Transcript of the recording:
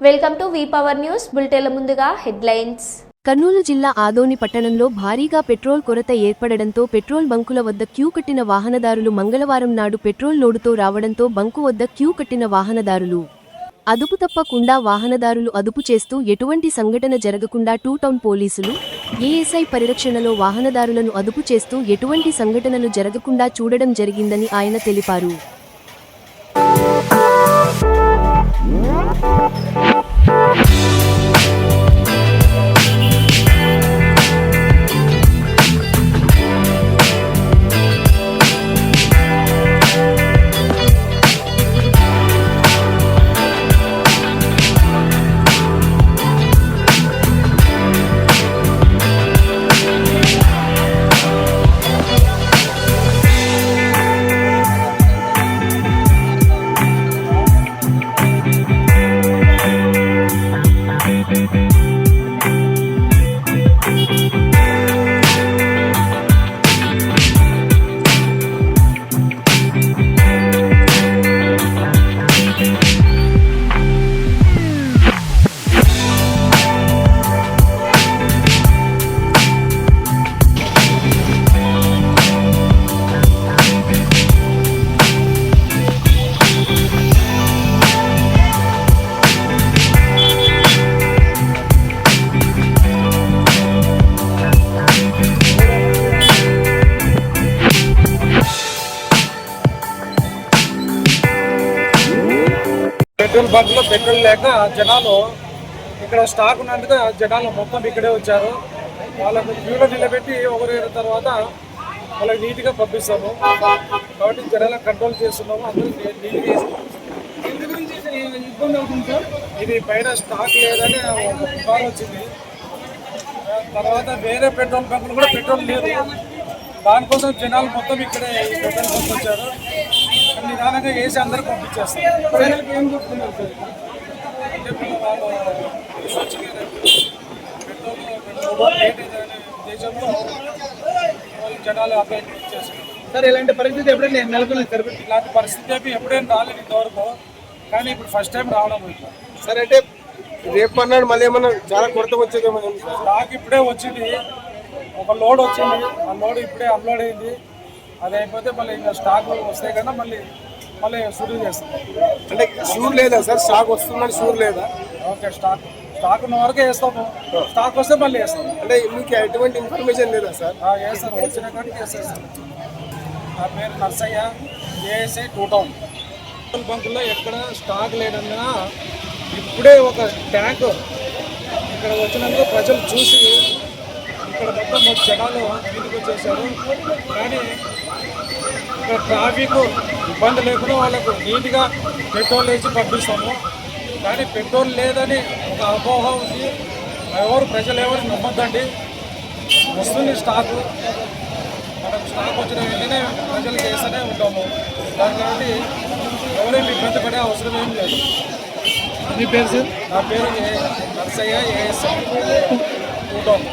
Welcome to V power news బులెటిన్ల ముందుగా headlines. Kurnool జిల్లా ఆదోని పట్టణంలో భారీగా పెట్రోల్ కొరత ఏర్పడడంతో పెట్రోల్ బంకుల వద్ద క్యూ కట్టిన వాహనదారులు మంగళవారం నాడు పెట్రోల్ లోడుతో రావడంతో బంకు వద్ద క్యూ కట్టిన వాహనదారులు అదుపు తప్పకుండా వాహనదారులు అదుపు చేస్తూ ఎటువంటి సంఘటన జరగకుండా టూ టౌన్ పోలీసులు ఏఎస్ఐ పరిరక్షణలో వాహనదారులను అదుపు చేస్తూ ఎటువంటి సంఘటనలు జరగకుండా చూడడం జరిగిందని ఆయన తెలిపారు. పెట్రోల్ బంక్లో పెట్రోల్ లేక జనాలు ఇక్కడ స్టాక్ ఉన్నందుకు జనాలు మొత్తం ఇక్కడే వచ్చారు. వాళ్ళకు క్యూలో నిలబెట్టి ఒకరి తర్వాత వాళ్ళకి నీట్గా పంపిస్తాము. కాబట్టి జనాలను కంట్రోల్ చేస్తున్నాము. అందరూ నీట్గా ఇబ్బంది అవుతుంది సార్. ఇది పైన స్టాక్ లేదని ఒక పుకారు వచ్చింది. తర్వాత వేరే పెట్రోల్ బంకులు కూడా పెట్రోల్ లేదు. దానికోసం జనాలు మొత్తం ఇక్కడే పెట్రోల్ బంక్ వచ్చారు. నిదానంగా వేసి అందరూ పంపించేస్తారు. ప్రజలకు ఏం చెప్తున్నారు సార్ అంటే వాళ్ళు పెట్రోల్ రేట్ అనే ఉద్దేశంలో వాళ్ళు జనాలు అప్లై చేస్తారు సార్. ఇలాంటి పరిస్థితి ఎప్పుడైనా నెలకొంది సార్? ఇలాంటి పరిస్థితి ఎప్పుడైనా రాలేదు ఇంతవరకు, కానీ ఇప్పుడు ఫస్ట్ టైం రావడం సార్. అంటే రేపు అన్నాడు మళ్ళీ ఏమన్నా చాలా కొరత వచ్చేదేమో. స్టాక్ ఇప్పుడే వచ్చింది, ఒక లోడ్ వచ్చింది. ఆ లోడ్ ఇప్పుడే అన్లోడ్ అయింది. అది అయిపోతే మళ్ళీ ఇంకా స్టాక్ వస్తాయి కదా, మళ్ళీ షూర్ చేస్తాం. అంటే షూర్ లేదా సార్? స్టాక్ వస్తుందని షూర్ లేదా? ఓకే, స్టాక్ ఉన్న వరకే వేస్తాము. స్టాక్ వస్తే మళ్ళీ వేస్తాము. అంటే మీకు ఎటువంటి ఇన్ఫర్మేషన్ లేదా సార్? వేస్తాను, వచ్చిన కాడికి వేసేస్తాను. నా పేరు Narsaiah, ASI two town. Petrol బంకుల్లో ఎక్కడ స్టాక్ లేదన్నా ఇప్పుడే ఒక ట్యాంక్ ఇక్కడ వచ్చినందుకు ప్రజలు చూసి ఇక్కడ మొత్తం జనాలు ఇంటికి వచ్చేసారు. కానీ ఇక్కడ ట్రాఫిక్ ఇబ్బంది లేకుండా వాళ్ళకు నీట్గా పెట్రోల్ వేసి పంపిస్తాము. కానీ పెట్రోల్ లేదని ఒక అపోహ ఉంది. ప్రజలు ఎవరు నమ్మద్దండి. వస్తుంది స్టాకు. మనకు స్టాక్ వచ్చిన వెంటనే ప్రజలకు వేస్తూనే ఉంటాము. కాబట్టి ఎవరేమి ఇబ్బంది పడే అవసరం ఏం లేదు. మీ పేరు సార్? నా పేరు నర్సయ్య, ఏఎస్ఐ టూ టౌన్.